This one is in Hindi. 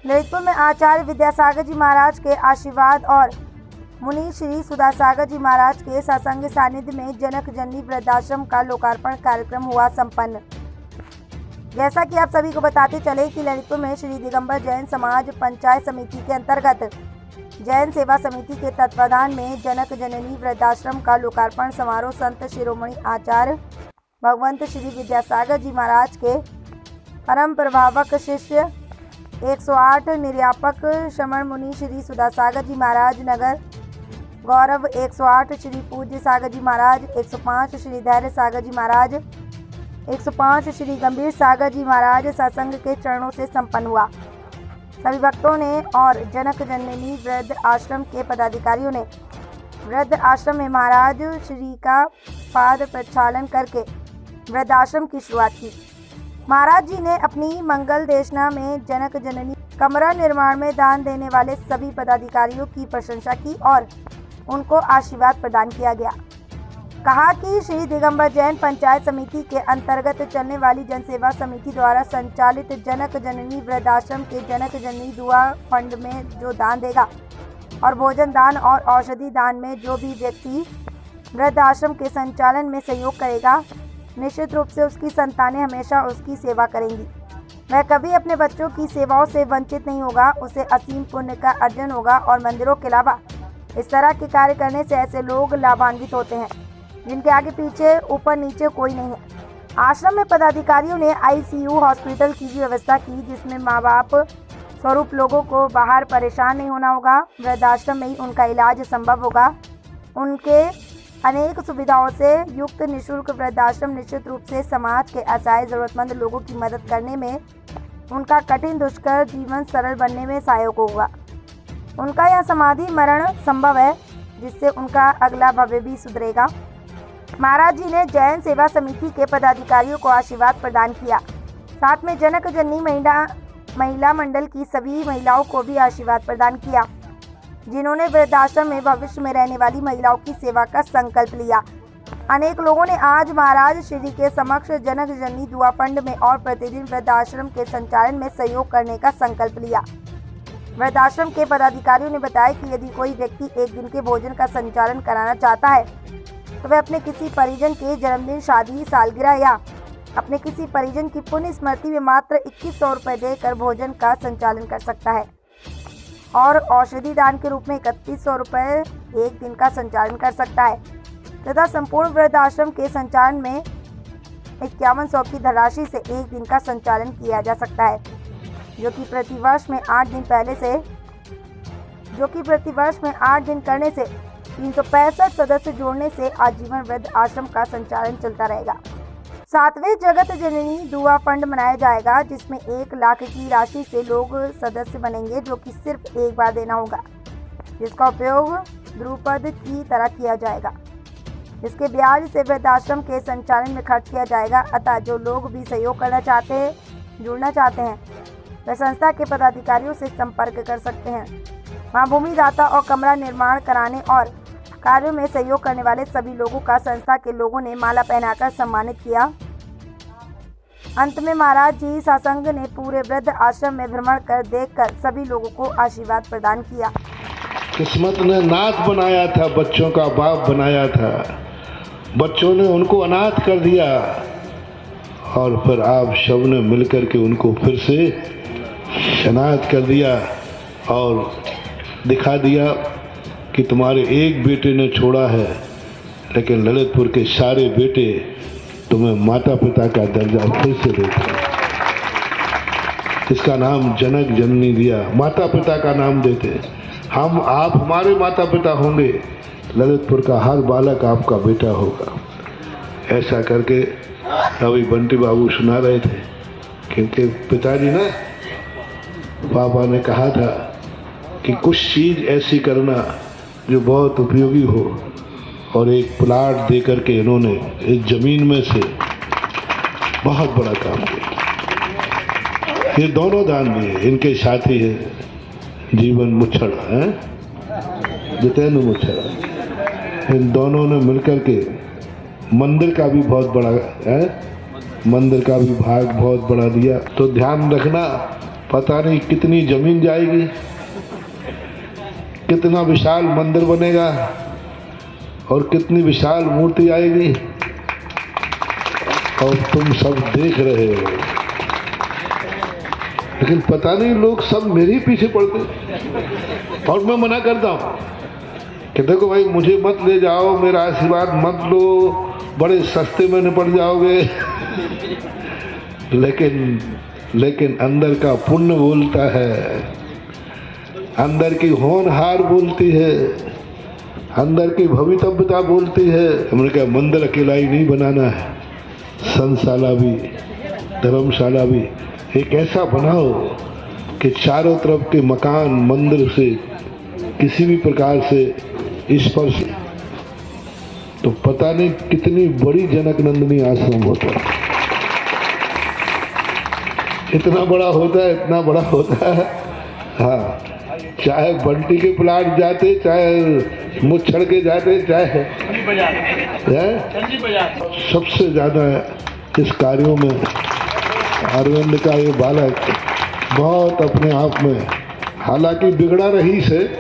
ललितपुर में आचार्य विद्यासागर जी महाराज के आशीर्वाद और मुनि श्री सुधासागर जी महाराज के सत्संग सानिध्य में जनक जननी वृद्धाश्रम का लोकार्पण कार्यक्रम हुआ संपन्न। जैसा कि आप सभी को बताते चले कि ललितपुर में श्री दिगंबर जैन समाज पंचायत समिति के अंतर्गत जैन सेवा समिति के तत्वाधान में जनक जननी वृद्धाश्रम का लोकार्पण समारोह संत शिरोमणि आचार्य भगवंत श्री विद्यासागर जी महाराज के परम प्रभावक शिष्य 108 निर्यापक श्रमण मुनि श्री सुधासागर जी महाराज नगर गौरव 108 श्री पूज्य सागर जी महाराज 105 श्री धैर्य सागर जी महाराज 105 श्री गंभीर सागर जी महाराज सत्संग के चरणों से संपन्न हुआ। सभी भक्तों ने और जनक जननी वृद्ध आश्रम के पदाधिकारियों ने वृद्ध आश्रम में महाराज श्री का पाद प्रक्षालन करके वृद्धाश्रम की शुरुआत की। महाराज जी ने अपनी मंगल देशना में जनक जननी कमरा निर्माण में दान देने वाले सभी पदाधिकारियों की प्रशंसा की और उनको आशीर्वाद प्रदान किया गया। कहा कि श्री दिगंबर जैन पंचायत समिति के अंतर्गत चलने वाली जनसेवा समिति द्वारा संचालित जनक जननी वृद्धाश्रम के जनक जननी दुआ फंड में जो दान देगा और भोजन दान और औषधि दान में जो भी व्यक्ति वृद्धाश्रम के संचालन में सहयोग करेगा, निश्चित रूप से उसकी संतानें हमेशा उसकी सेवा करेंगी। वह कभी अपने बच्चों की सेवाओं से वंचित नहीं होगा, उसे असीम पुण्य का अर्जन होगा और मंदिरों के अलावा इस तरह के कार्य करने से ऐसे लोग लाभान्वित होते हैं जिनके आगे पीछे ऊपर नीचे कोई नहीं है। आश्रम में पदाधिकारियों ने ICU हॉस्पिटल की भी व्यवस्था की जिसमें माँ बाप स्वरूप लोगों को बाहर परेशान नहीं होना होगा। वृद्धाश्रम में ही उनका इलाज संभव होगा। उनके अनेक सुविधाओं से युक्त निःशुल्क वृद्धाश्रम निश्चित रूप से समाज के असहाय जरूरतमंद लोगों की मदद करने में, उनका कठिन दुष्कर जीवन सरल बनने में सहायक होगा। उनका यह समाधि मरण संभव है जिससे उनका अगला भविष्य भी सुधरेगा। महाराज जी ने जैन सेवा समिति के पदाधिकारियों को आशीर्वाद प्रदान किया। साथ में जनक जननी महिला मंडल की सभी महिलाओं को भी आशीर्वाद प्रदान किया जिन्होंने वृद्धाश्रम में भविष्य में रहने वाली महिलाओं की सेवा का संकल्प लिया। अनेक लोगों ने आज महाराज श्री के समक्ष जनक जननी दुआ फंड में और प्रतिदिन वृद्धाश्रम के संचालन में सहयोग करने का संकल्प लिया। वृद्धाश्रम के पदाधिकारियों ने बताया कि यदि कोई व्यक्ति एक दिन के भोजन का संचालन कराना चाहता है तो वह अपने किसी परिजन के जन्मदिन, शादी, सालगिरह या अपने किसी परिजन की पुण्य स्मृति में मात्र 2100 रुपये देकर भोजन का संचालन कर सकता है और औषधि दान के रूप में 3100 रुपये एक दिन का संचालन कर सकता है तथा संपूर्ण वृद्धाश्रम के संचालन में 5100 की धनराशि से एक दिन का संचालन किया जा सकता है, जो कि प्रतिवर्ष में 8 दिन करने से 365 सदस्य जोड़ने से आजीवन वृद्ध आश्रम का संचालन चलता रहेगा। 7वें जगत जननी दुआ फंड मनाया जाएगा जिसमें 1 लाख की राशि से लोग सदस्य बनेंगे, जो कि सिर्फ एक बार देना होगा, जिसका उपयोग द्रुपद की तरह किया जाएगा। इसके ब्याज से वृद्धाश्रम के संचालन में खर्च किया जाएगा। अतः जो लोग भी सहयोग करना चाहते हैं, जुड़ना चाहते हैं, वे संस्था के पदाधिकारियों से संपर्क कर सकते हैं। वहाँ भूमि दाता और कमरा निर्माण कराने और कार्यों में सहयोग करने वाले सभी लोगों का संस्था के लोगों ने माला पहनाकर सम्मानित किया। अंत में महाराज जी सत्संग ने पूरे वृद्ध आश्रम में भ्रमण कर देखकर सभी लोगों को आशीर्वाद प्रदान किया। किस्मत ने नाथ बनाया था, बच्चों का बाप बनाया था, बच्चों ने उनको अनाथ कर दिया और फिर आप सब ने मिलकर के उनको फिर से अनाथ कर दिया और दिखा दिया कि तुम्हारे एक बेटे ने छोड़ा है, लेकिन ललितपुर के सारे बेटे तुम्हें माता पिता का दर्जा फिर से देते हैं। इसका नाम जनक जननी दिया, माता पिता का नाम देते। हम आप हमारे माता पिता होंगे, ललितपुर का हर बालक आपका बेटा होगा। ऐसा करके अभी बंटी बाबू सुना रहे थे, क्योंकि पिताजी ना पापा ने कहा था कि कुछ चीज़ ऐसी करना जो बहुत उपयोगी हो, और एक प्लाट दे करके इन्होंने इस जमीन में से बहुत बड़ा काम किया। ये दोनों दान दिए, इनके साथी है जीवन मुच्छड़ा है, जितेंद्र मुच्छड़ा, इन दोनों ने मिलकर के मंदिर का भी बहुत बड़ा है, मंदिर का भी भाग बहुत बड़ा दिया। तो ध्यान रखना पता नहीं कितनी जमीन जाएगी, कितना विशाल मंदिर बनेगा और कितनी विशाल मूर्ति आएगी, और तुम सब देख रहे हो। लेकिन पता नहीं लोग सब मेरे ही पीछे पड़ते, और मैं मना करता हूँ कि देखो भाई, मुझे मत ले जाओ, मेरा आशीर्वाद मत लो, बड़े सस्ते में निपट जाओगे। लेकिन अंदर का पुण्य बोलता है, अंदर की होनहार बोलती है, अंदर की भवितव्यता बोलती है। हमने कहा मंदिर अकेला ही नहीं बनाना है, संतशाला भी, धर्मशाला भी एक ऐसा बनाओ कि चारों तरफ के मकान मंदिर से किसी भी प्रकार से स्पर्श, तो पता नहीं कितनी बड़ी जनक नंदिनी आश्रम होता है। इतना बड़ा होता है, इतना बड़ा होता है। हाँ, चाहे बंटी के प्लाट जाते, चाहे मुच्छड़ के जाते, चाहे सबसे ज्यादा इस कार्यों में अरविंद का ये बालक बहुत अपने आप में, हालांकि बिगड़ा रही से,